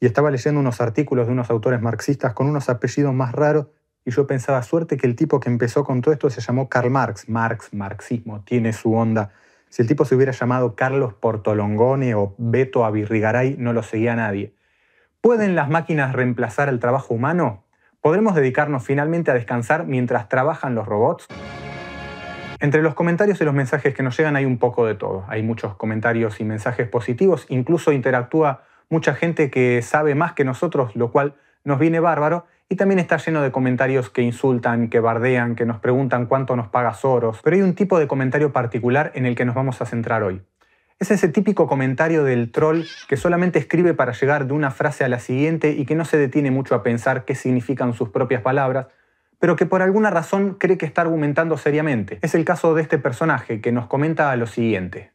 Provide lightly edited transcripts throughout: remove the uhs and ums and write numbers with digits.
y estaba leyendo unos artículos de unos autores marxistas con unos apellidos más raros y yo pensaba, suerte que el tipo que empezó con todo esto se llamó Karl Marx. Marxismo, tiene su onda. Si el tipo se hubiera llamado Carlos Portolongone o Beto Avirrigaray, no lo seguía nadie. ¿Pueden las máquinas reemplazar el trabajo humano? ¿Podremos dedicarnos finalmente a descansar mientras trabajan los robots? Entre los comentarios y los mensajes que nos llegan hay un poco de todo. Hay muchos comentarios y mensajes positivos, incluso interactúa mucha gente que sabe más que nosotros, lo cual nos viene bárbaro, y también está lleno de comentarios que insultan, que bardean, que nos preguntan cuánto nos paga Soros. Pero hay un tipo de comentario particular en el que nos vamos a centrar hoy. Es ese típico comentario del troll que solamente escribe para llegar de una frase a la siguiente y que no se detiene mucho a pensar qué significan sus propias palabras, pero que por alguna razón cree que está argumentando seriamente. Es el caso de este personaje que nos comenta lo siguiente.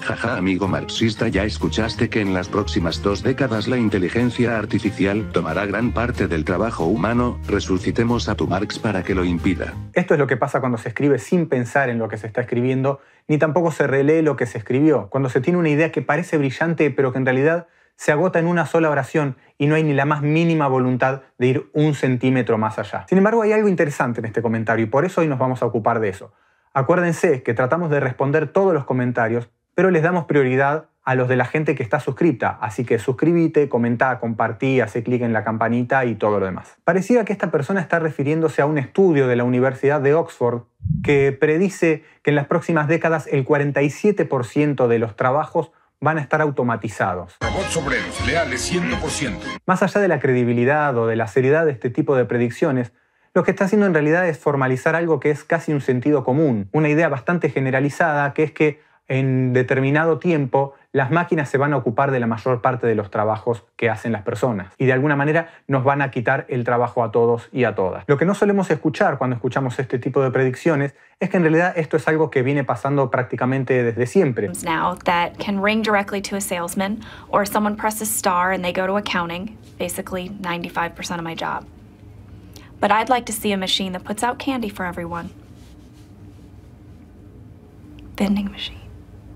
Jaja, amigo marxista, ya escuchaste que en las próximas 2 décadas la inteligencia artificial tomará gran parte del trabajo humano. Resucitemos a tu Marx para que lo impida. Esto es lo que pasa cuando se escribe sin pensar en lo que se está escribiendo, ni tampoco se relee lo que se escribió. Cuando se tiene una idea que parece brillante, pero que en realidad se agota en una sola oración y no hay ni la más mínima voluntad de ir 1 centímetro más allá. Sin embargo, hay algo interesante en este comentario y por eso hoy nos vamos a ocupar de eso. Acuérdense que tratamos de responder todos los comentarios, pero les damos prioridad a los de la gente que está suscripta, así que suscríbete, comenta, compartí, hace clic en la campanita y todo lo demás. Parecía que esta persona está refiriéndose a un estudio de la Universidad de Oxford que predice que en las próximas décadas el 47% de los trabajos van a estar automatizados. Robots obreros, leales 100%. Más allá de la credibilidad o de la seriedad de este tipo de predicciones, lo que está haciendo en realidad es formalizar algo que es casi un sentido común, una idea bastante generalizada que es que en determinado tiempo las máquinas se van a ocupar de la mayor parte de los trabajos que hacen las personas y de alguna manera nos van a quitar el trabajo a todos y a todas. Lo que no solemos escuchar cuando escuchamos este tipo de predicciones es que en realidad esto es algo que viene pasando prácticamente desde siempre. Now that can ring directly to a salesman or someone presses star and they go to accounting, basically 95% of my job. But I'd like to see a machine that puts out candy for everyone. Vending machine.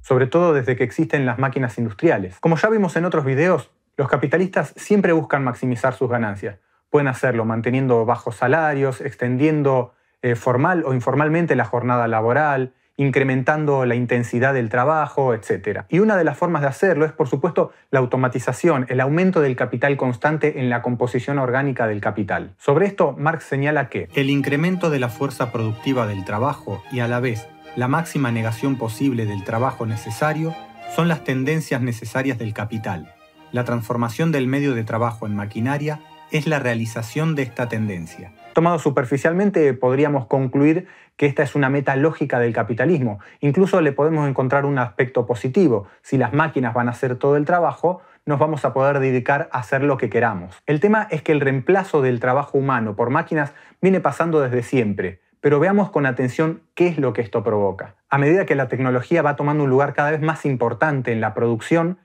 Sobre todo desde que existen las máquinas industriales. Como ya vimos en otros videos, los capitalistas siempre buscan maximizar sus ganancias. Pueden hacerlo manteniendo bajos salarios, extendiendo formal o informalmente la jornada laboral, incrementando la intensidad del trabajo, etc. Y una de las formas de hacerlo es, por supuesto, la automatización, el aumento del capital constante en la composición orgánica del capital. Sobre esto, Marx señala que el incremento de la fuerza productiva del trabajo y a la vez la máxima negación posible del trabajo necesario son las tendencias necesarias del capital. La transformación del medio de trabajo en maquinaria es la realización de esta tendencia. Tomado superficialmente, podríamos concluir que esta es una meta lógica del capitalismo. Incluso le podemos encontrar un aspecto positivo. Si las máquinas van a hacer todo el trabajo, nos vamos a poder dedicar a hacer lo que queramos. El tema es que el reemplazo del trabajo humano por máquinas viene pasando desde siempre. Pero veamos con atención qué es lo que esto provoca. A medida que la tecnología va tomando un lugar cada vez más importante en la producción,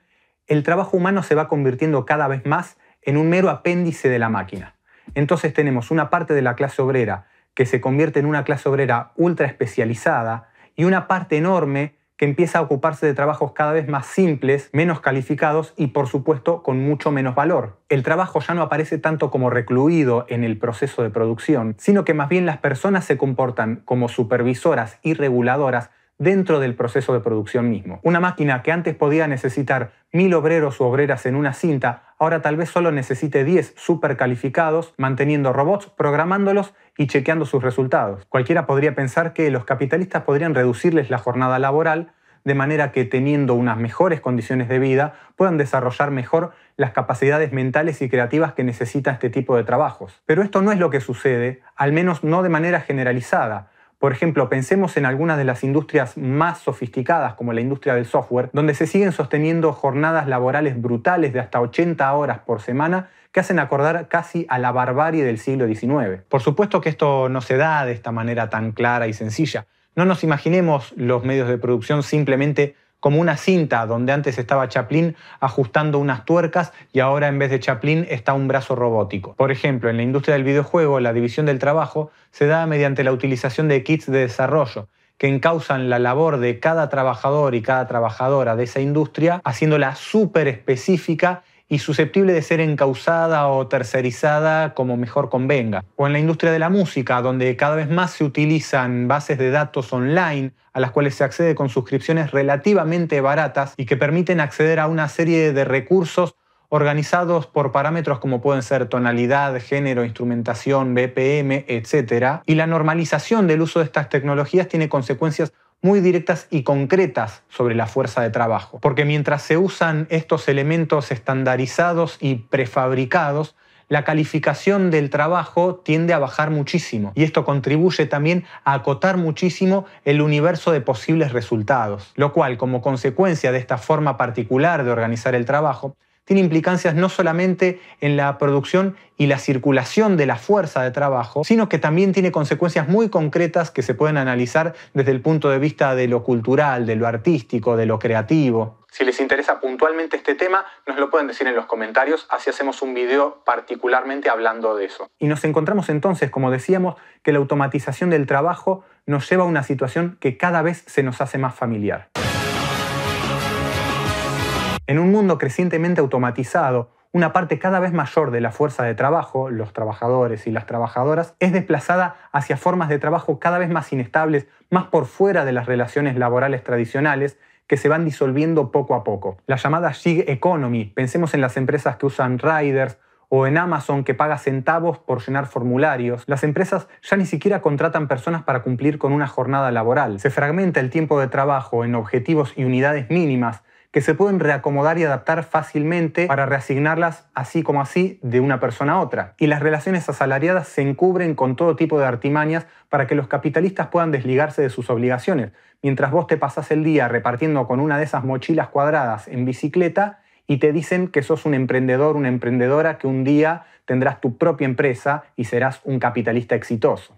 el trabajo humano se va convirtiendo cada vez más en un mero apéndice de la máquina. Entonces tenemos una parte de la clase obrera que se convierte en una clase obrera ultra especializada y una parte enorme que empieza a ocuparse de trabajos cada vez más simples, menos calificados y por supuesto con mucho menos valor. El trabajo ya no aparece tanto como recluido en el proceso de producción, sino que más bien las personas se comportan como supervisoras y reguladoras dentro del proceso de producción mismo. Una máquina que antes podía necesitar 1000 obreros u obreras en una cinta, ahora tal vez solo necesite 10 supercalificados, manteniendo robots, programándolos y chequeando sus resultados. Cualquiera podría pensar que los capitalistas podrían reducirles la jornada laboral de manera que teniendo unas mejores condiciones de vida puedan desarrollar mejor las capacidades mentales y creativas que necesita este tipo de trabajos. Pero esto no es lo que sucede, al menos no de manera generalizada. Por ejemplo, pensemos en algunas de las industrias más sofisticadas, como la industria del software, donde se siguen sosteniendo jornadas laborales brutales de hasta 80 horas por semana que hacen acordar casi a la barbarie del siglo XIX. Por supuesto que esto no se da de esta manera tan clara y sencilla. No nos imaginemos los medios de producción simplemente como una cinta donde antes estaba Chaplin ajustando unas tuercas y ahora en vez de Chaplin está un brazo robótico. Por ejemplo, en la industria del videojuego, la división del trabajo se da mediante la utilización de kits de desarrollo que encausan la labor de cada trabajador y cada trabajadora de esa industria, haciéndola súper específica y susceptible de ser encausada o tercerizada como mejor convenga. O en la industria de la música, donde cada vez más se utilizan bases de datos online a las cuales se accede con suscripciones relativamente baratas y que permiten acceder a una serie de recursos organizados por parámetros como pueden ser tonalidad, género, instrumentación, BPM, etc. Y la normalización del uso de estas tecnologías tiene consecuencias muy directas y concretas sobre la fuerza de trabajo. Porque mientras se usan estos elementos estandarizados y prefabricados, la calificación del trabajo tiende a bajar muchísimo. Y esto contribuye también a acotar muchísimo el universo de posibles resultados. Lo cual, como consecuencia de esta forma particular de organizar el trabajo, tiene implicancias no solamente en la producción y la circulación de la fuerza de trabajo, sino que también tiene consecuencias muy concretas que se pueden analizar desde el punto de vista de lo cultural, de lo artístico, de lo creativo. Si les interesa puntualmente este tema, nos lo pueden decir en los comentarios, así hacemos un video particularmente hablando de eso. Y nos encontramos entonces, como decíamos, que la automatización del trabajo nos lleva a una situación que cada vez se nos hace más familiar. En un mundo crecientemente automatizado, una parte cada vez mayor de la fuerza de trabajo, los trabajadores y las trabajadoras, es desplazada hacia formas de trabajo cada vez más inestables, más por fuera de las relaciones laborales tradicionales, que se van disolviendo poco a poco. La llamada gig economy, pensemos en las empresas que usan riders, o en Amazon que paga centavos por llenar formularios. Las empresas ya ni siquiera contratan personas para cumplir con una jornada laboral. Se fragmenta el tiempo de trabajo en objetivos y unidades mínimas, que se pueden reacomodar y adaptar fácilmente para reasignarlas así como así de una persona a otra. Y las relaciones asalariadas se encubren con todo tipo de artimañas para que los capitalistas puedan desligarse de sus obligaciones, mientras vos te pasás el día repartiendo con una de esas mochilas cuadradas en bicicleta y te dicen que sos un emprendedor, una emprendedora, que un día tendrás tu propia empresa y serás un capitalista exitoso.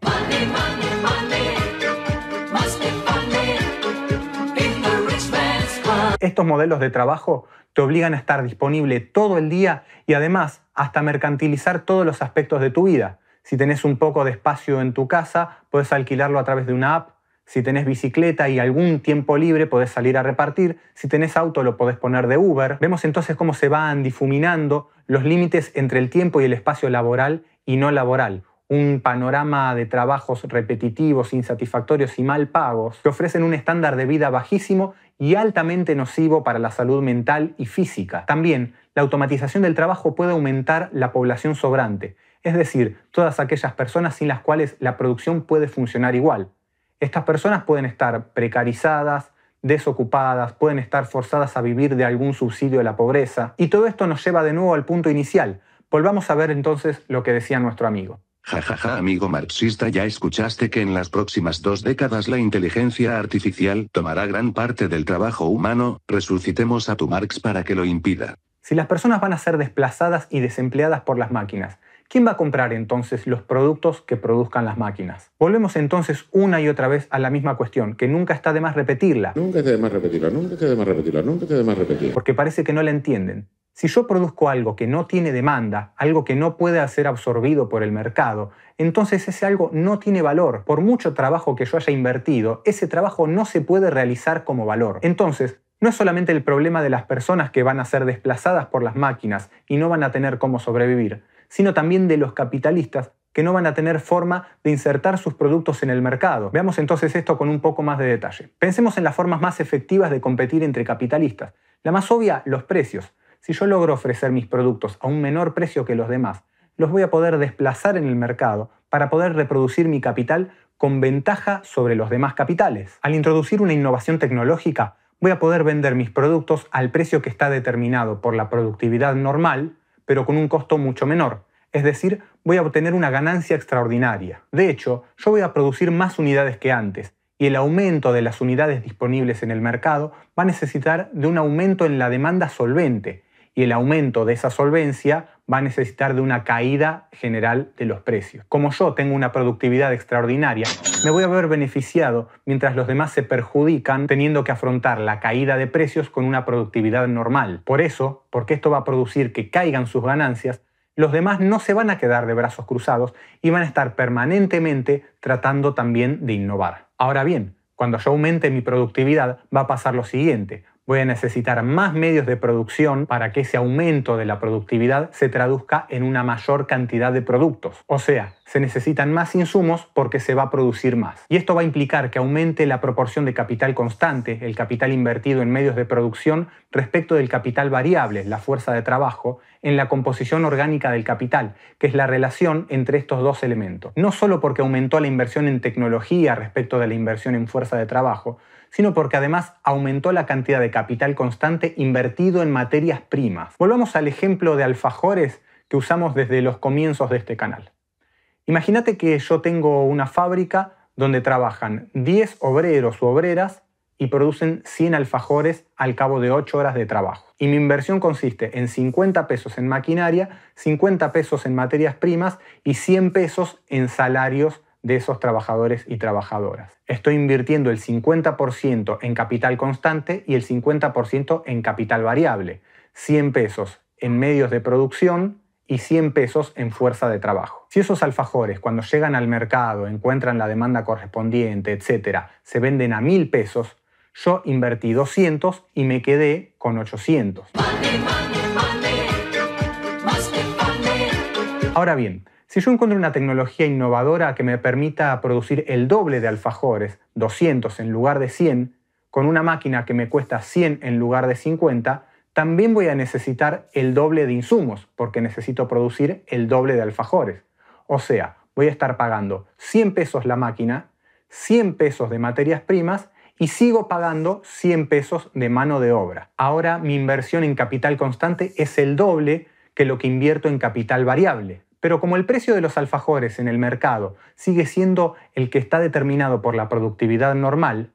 Estos modelos de trabajo te obligan a estar disponible todo el día y además hasta mercantilizar todos los aspectos de tu vida. Si tenés un poco de espacio en tu casa, podés alquilarlo a través de una app. Si tenés bicicleta y algún tiempo libre, podés salir a repartir. Si tenés auto, lo podés poner de Uber. Vemos entonces cómo se van difuminando los límites entre el tiempo y el espacio laboral y no laboral. Un panorama de trabajos repetitivos, insatisfactorios y mal pagos que ofrecen un estándar de vida bajísimo y altamente nocivo para la salud mental y física. También, la automatización del trabajo puede aumentar la población sobrante, es decir, todas aquellas personas sin las cuales la producción puede funcionar igual. Estas personas pueden estar precarizadas, desocupadas, pueden estar forzadas a vivir de algún subsidio de la pobreza. Y todo esto nos lleva de nuevo al punto inicial. Volvamos a ver entonces lo que decía nuestro amigo. Jajaja, amigo marxista, ya escuchaste que en las próximas 2 décadas la inteligencia artificial tomará gran parte del trabajo humano. Resucitemos a tu Marx para que lo impida. Si las personas van a ser desplazadas y desempleadas por las máquinas, ¿quién va a comprar entonces los productos que produzcan las máquinas? Volvemos entonces una y otra vez a la misma cuestión, que nunca está de más repetirla. Nunca está de más repetirla, nunca está de más repetirla, nunca está de más repetirla. Porque parece que no la entienden. Si yo produzco algo que no tiene demanda, algo que no puede ser absorbido por el mercado, entonces ese algo no tiene valor. Por mucho trabajo que yo haya invertido, ese trabajo no se puede realizar como valor. Entonces, no es solamente el problema de las personas que van a ser desplazadas por las máquinas y no van a tener cómo sobrevivir, sino también de los capitalistas que no van a tener forma de insertar sus productos en el mercado. Veamos entonces esto con un poco más de detalle. Pensemos en las formas más efectivas de competir entre capitalistas. La más obvia, los precios. Si yo logro ofrecer mis productos a un menor precio que los demás, los voy a poder desplazar en el mercado para poder reproducir mi capital con ventaja sobre los demás capitales. Al introducir una innovación tecnológica, voy a poder vender mis productos al precio que está determinado por la productividad normal, pero con un costo mucho menor. Es decir, voy a obtener una ganancia extraordinaria. De hecho, yo voy a producir más unidades que antes, y el aumento de las unidades disponibles en el mercado va a necesitar de un aumento en la demanda solvente, y el aumento de esa solvencia va a necesitar de una caída general de los precios. Como yo tengo una productividad extraordinaria, me voy a ver beneficiado mientras los demás se perjudican teniendo que afrontar la caída de precios con una productividad normal. Por eso, porque esto va a producir que caigan sus ganancias, los demás no se van a quedar de brazos cruzados y van a estar permanentemente tratando también de innovar. Ahora bien, cuando yo aumente mi productividad va a pasar lo siguiente. voy a necesitar más medios de producción para que ese aumento de la productividad se traduzca en una mayor cantidad de productos. O sea, se necesitan más insumos porque se va a producir más. Y esto va a implicar que aumente la proporción de capital constante, el capital invertido en medios de producción, respecto del capital variable, la fuerza de trabajo, en la composición orgánica del capital, que es la relación entre estos dos elementos. No solo porque aumentó la inversión en tecnología respecto de la inversión en fuerza de trabajo, sino porque además aumentó la cantidad de capital constante invertido en materias primas. Volvamos al ejemplo de alfajores que usamos desde los comienzos de este canal. Imagínate que yo tengo una fábrica donde trabajan 10 obreros u obreras y producen 100 alfajores al cabo de 8 horas de trabajo. Y mi inversión consiste en 50 pesos en maquinaria, 50 pesos en materias primas y 100 pesos en salarios de esos trabajadores y trabajadoras. Estoy invirtiendo el 50% en capital constante y el 50% en capital variable. 100 pesos en medios de producción y 100 pesos en fuerza de trabajo. Si esos alfajores, cuando llegan al mercado, encuentran la demanda correspondiente, etc., se venden a 1.000 pesos, yo invertí 200 y me quedé con 800. Ahora bien, si yo encuentro una tecnología innovadora que me permita producir el doble de alfajores, 200 en lugar de 100, con una máquina que me cuesta 100 en lugar de 50, también voy a necesitar el doble de insumos, porque necesito producir el doble de alfajores. O sea, voy a estar pagando 100 pesos la máquina, 100 pesos de materias primas y sigo pagando 100 pesos de mano de obra. Ahora mi inversión en capital constante es el doble que lo que invierto en capital variable. Pero como el precio de los alfajores en el mercado sigue siendo el que está determinado por la productividad normal,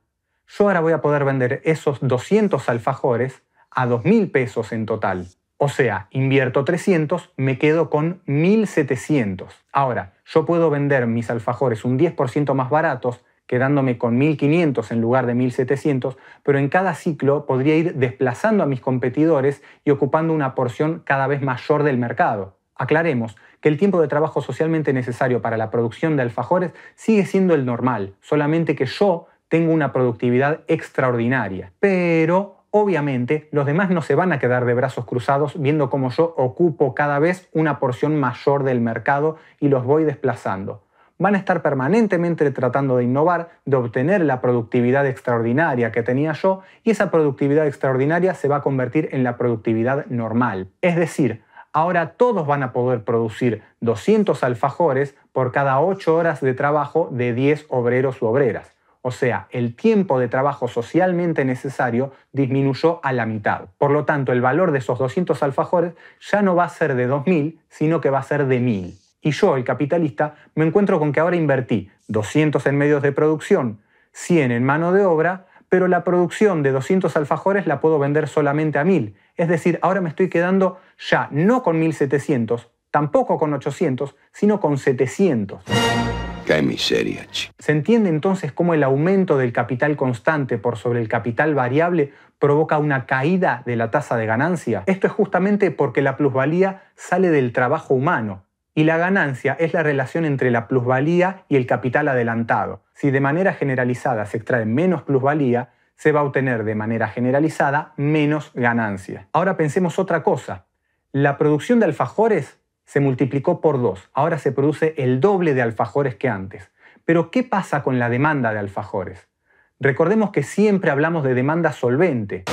yo ahora voy a poder vender esos 200 alfajores a 2.000 pesos en total. O sea, invierto 300, me quedo con 1.700. Ahora, yo puedo vender mis alfajores un 10% más baratos, quedándome con 1.500 en lugar de 1.700, pero en cada ciclo podría ir desplazando a mis competidores y ocupando una porción cada vez mayor del mercado. Aclaremos que el tiempo de trabajo socialmente necesario para la producción de alfajores sigue siendo el normal, solamente que yo tengo una productividad extraordinaria. Pero, obviamente, los demás no se van a quedar de brazos cruzados viendo cómo yo ocupo cada vez una porción mayor del mercado y los voy desplazando. Van a estar permanentemente tratando de innovar, de obtener la productividad extraordinaria que tenía yo, y esa productividad extraordinaria se va a convertir en la productividad normal. Es decir, ahora todos van a poder producir 200 alfajores por cada 8 horas de trabajo de 10 obreros u obreras. O sea, el tiempo de trabajo socialmente necesario disminuyó a la mitad. Por lo tanto, el valor de esos 200 alfajores ya no va a ser de 2.000, sino que va a ser de 1.000. Y yo, el capitalista, me encuentro con que ahora invertí 200 en medios de producción, 100 en mano de obra, pero la producción de 200 alfajores la puedo vender solamente a 1.000. Es decir, ahora me estoy quedando ya no con 1.700, tampoco con 800, sino con 700. ¡Qué miseria, chico! ¿Se entiende entonces cómo el aumento del capital constante por sobre el capital variable provoca una caída de la tasa de ganancia? Esto es justamente porque la plusvalía sale del trabajo humano. Y la ganancia es la relación entre la plusvalía y el capital adelantado. Si de manera generalizada se extrae menos plusvalía, se va a obtener de manera generalizada menos ganancia. Ahora pensemos otra cosa. La producción de alfajores se multiplicó por 2. Ahora se produce el doble de alfajores que antes. Pero ¿qué pasa con la demanda de alfajores? Recordemos que siempre hablamos de demanda solvente.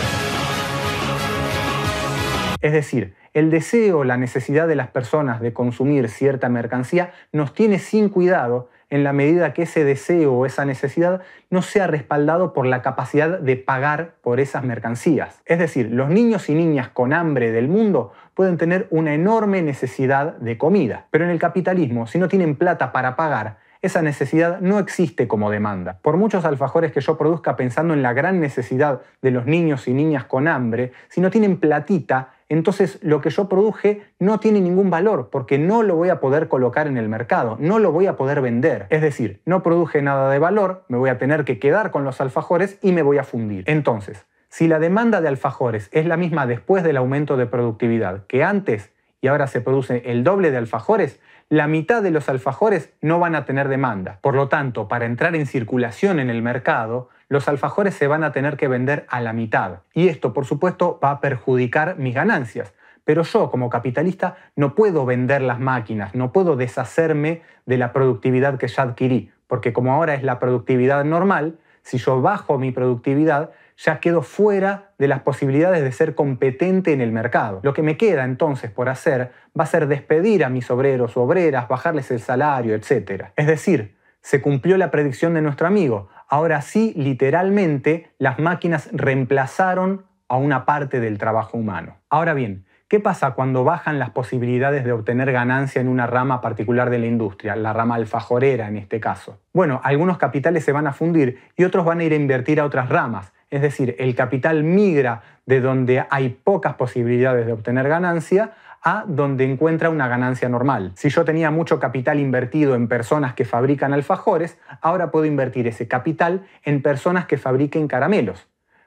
Es decir, el deseo, la necesidad de las personas de consumir cierta mercancía nos tiene sin cuidado en la medida que ese deseo o esa necesidad no sea respaldado por la capacidad de pagar por esas mercancías. Es decir, los niños y niñas con hambre del mundo pueden tener una enorme necesidad de comida, pero en el capitalismo, si no tienen plata para pagar, esa necesidad no existe como demanda. Por muchos alfajores que yo produzca pensando en la gran necesidad de los niños y niñas con hambre, si no tienen platita, entonces lo que yo produje no tiene ningún valor porque no lo voy a poder colocar en el mercado, no lo voy a poder vender. Es decir, no produje nada de valor, me voy a tener que quedar con los alfajores y me voy a fundir. Entonces, si la demanda de alfajores es la misma después del aumento de productividad que antes y ahora se produce el doble de alfajores, la mitad de los alfajores no van a tener demanda. Por lo tanto, para entrar en circulación en el mercado, los alfajores se van a tener que vender a la mitad. Y esto, por supuesto, va a perjudicar mis ganancias. Pero yo, como capitalista, no puedo vender las máquinas, no puedo deshacerme de la productividad que ya adquirí, porque como ahora es la productividad normal, si yo bajo mi productividad, ya quedo fuera de las posibilidades de ser competente en el mercado. Lo que me queda entonces por hacer va a ser despedir a mis obreros o obreras, bajarles el salario, etc. Es decir, se cumplió la predicción de nuestro amigo. Ahora sí, literalmente, las máquinas reemplazaron a una parte del trabajo humano. Ahora bien, ¿qué pasa cuando bajan las posibilidades de obtener ganancia en una rama particular de la industria, la rama alfajorera en este caso? Bueno, algunos capitales se van a fundir y otros van a ir a invertir a otras ramas. Es decir, el capital migra de donde hay pocas posibilidades de obtener ganancia a donde encuentra una ganancia normal. Si yo tenía mucho capital invertido en personas que fabrican alfajores, ahora puedo invertir ese capital en personas que fabriquen caramelos.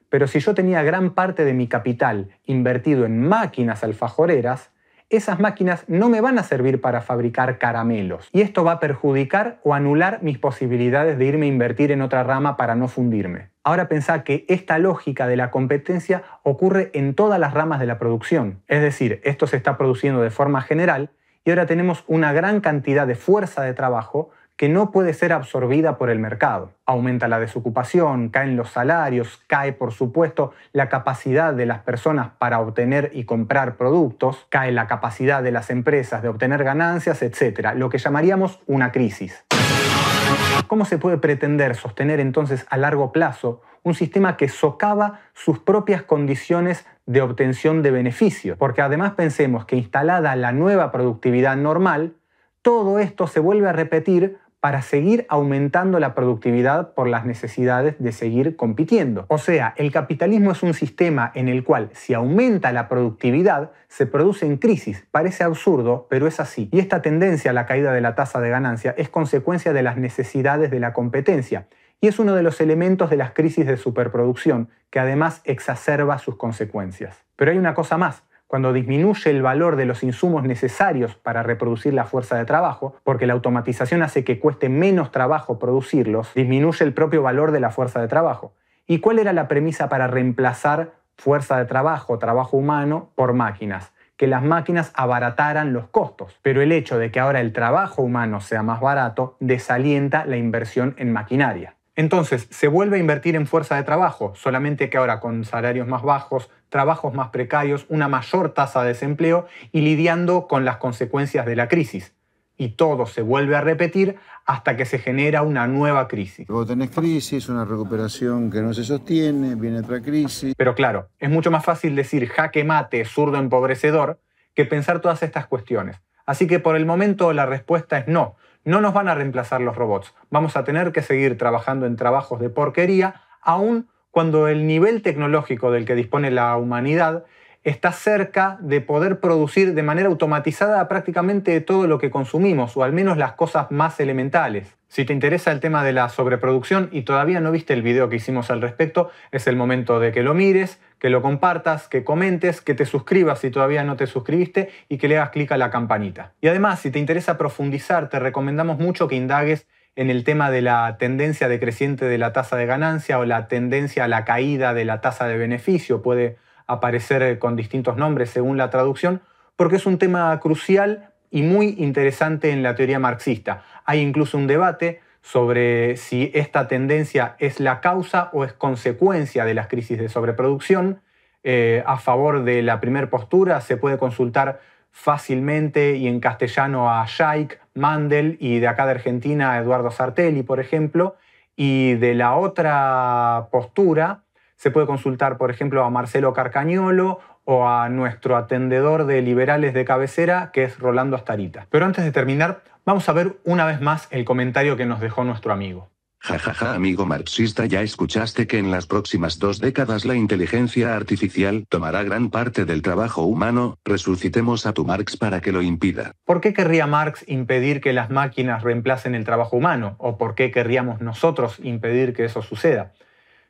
Pero si yo tenía gran parte de mi capital invertido en máquinas alfajoreras, esas máquinas no me van a servir para fabricar caramelos. Y esto va a perjudicar o anular mis posibilidades de irme a invertir en otra rama para no fundirme. Ahora pensá que esta lógica de la competencia ocurre en todas las ramas de la producción. Es decir, esto se está produciendo de forma general y ahora tenemos una gran cantidad de fuerza de trabajo que no puede ser absorbida por el mercado. Aumenta la desocupación, caen los salarios, cae por supuesto la capacidad de las personas para obtener y comprar productos, cae la capacidad de las empresas de obtener ganancias, etc. Lo que llamaríamos una crisis. ¿Cómo se puede pretender sostener entonces a largo plazo un sistema que socava sus propias condiciones de obtención de beneficio? Porque además pensemos que instalada la nueva productividad normal, todo esto se vuelve a repetir para seguir aumentando la productividad por las necesidades de seguir compitiendo. O sea, el capitalismo es un sistema en el cual si aumenta la productividad, se producen crisis. Parece absurdo, pero es así. Y esta tendencia a la caída de la tasa de ganancia es consecuencia de las necesidades de la competencia. Y es uno de los elementos de las crisis de superproducción, que además exacerba sus consecuencias. Pero hay una cosa más. Cuando disminuye el valor de los insumos necesarios para reproducir la fuerza de trabajo, porque la automatización hace que cueste menos trabajo producirlos, disminuye el propio valor de la fuerza de trabajo. ¿Y cuál era la premisa para reemplazar fuerza de trabajo, trabajo humano, por máquinas? Que las máquinas abarataran los costos. Pero el hecho de que ahora el trabajo humano sea más barato desalienta la inversión en maquinaria. Entonces, se vuelve a invertir en fuerza de trabajo, solamente que ahora con salarios más bajos, trabajos más precarios, una mayor tasa de desempleo y lidiando con las consecuencias de la crisis. Y todo se vuelve a repetir hasta que se genera una nueva crisis. Luego tenés crisis, una recuperación que no se sostiene, viene otra crisis. Pero claro, es mucho más fácil decir jaque mate, zurdo empobrecedor, que pensar todas estas cuestiones. Así que por el momento la respuesta es no. No nos van a reemplazar los robots. Vamos a tener que seguir trabajando en trabajos de porquería, aun cuando el nivel tecnológico del que dispone la humanidad está cerca de poder producir de manera automatizada prácticamente todo lo que consumimos, o al menos las cosas más elementales. Si te interesa el tema de la sobreproducción y todavía no viste el video que hicimos al respecto, es el momento de que lo mires, que lo compartas, que comentes, que te suscribas si todavía no te suscribiste y que le hagas clic a la campanita. Y además, si te interesa profundizar, te recomendamos mucho que indagues en el tema de la tendencia decreciente de la tasa de ganancia o la tendencia a la caída de la tasa de beneficio. Puede aparecer con distintos nombres según la traducción, porque es un tema crucial y muy interesante en la teoría marxista. Hay incluso un debate sobre si esta tendencia es la causa o es consecuencia de las crisis de sobreproducción. A favor de la primera postura se puede consultar fácilmente y en castellano a Scheik, Mandel y de acá de Argentina a Eduardo Sartelli, por ejemplo. Y de la otra postura se puede consultar, por ejemplo, a Marcelo Carcañolo o a nuestro atendedor de liberales de cabecera, que es Rolando Astarita. Pero antes de terminar, vamos a ver una vez más el comentario que nos dejó nuestro amigo. Jajaja, amigo marxista, ya escuchaste que en las próximas 2 décadas la inteligencia artificial tomará gran parte del trabajo humano. Resucitemos a tu Marx para que lo impida. ¿Por qué querría Marx impedir que las máquinas reemplacen el trabajo humano? ¿O por qué querríamos nosotros impedir que eso suceda?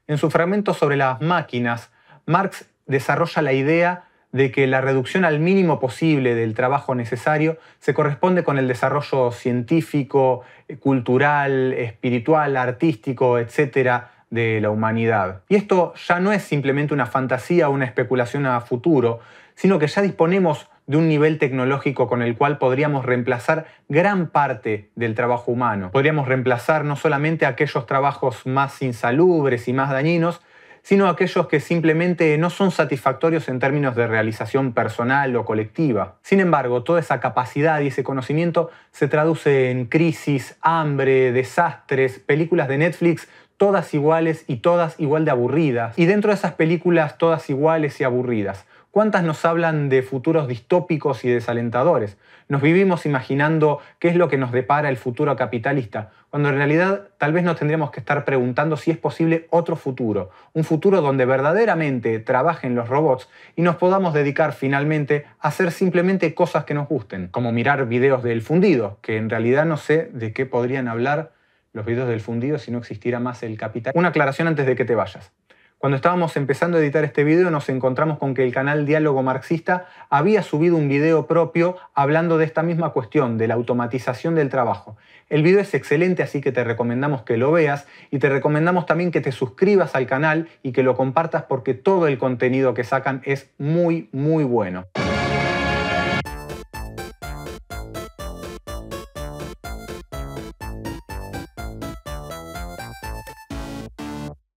En su fragmento sobre las máquinas, Marx desarrolla la idea de que la reducción al mínimo posible del trabajo necesario se corresponde con el desarrollo científico, cultural, espiritual, artístico, etc. de la humanidad. Y esto ya no es simplemente una fantasía o una especulación a futuro, sino que ya disponemos de un nivel tecnológico con el cual podríamos reemplazar gran parte del trabajo humano. Podríamos reemplazar no solamente aquellos trabajos más insalubres y más dañinos, sino aquellos que simplemente no son satisfactorios en términos de realización personal o colectiva. Sin embargo, toda esa capacidad y ese conocimiento se traduce en crisis, hambre, desastres, películas de Netflix todas iguales y todas igual de aburridas. Y dentro de esas películas todas iguales y aburridas, ¿cuántas nos hablan de futuros distópicos y desalentadores? Nos vivimos imaginando qué es lo que nos depara el futuro capitalista, cuando en realidad tal vez nos tendríamos que estar preguntando si es posible otro futuro, un futuro donde verdaderamente trabajen los robots y nos podamos dedicar finalmente a hacer simplemente cosas que nos gusten, como mirar videos del fundido, que en realidad no sé de qué podrían hablar los videos del fundido si no existiera más el capital. Una aclaración antes de que te vayas. Cuando estábamos empezando a editar este video nos encontramos con que el canal Diálogo Marxista había subido un video propio hablando de esta misma cuestión, de la automatización del trabajo. El video es excelente, así que te recomendamos que lo veas y te recomendamos también que te suscribas al canal y que lo compartas porque todo el contenido que sacan es muy, muy bueno.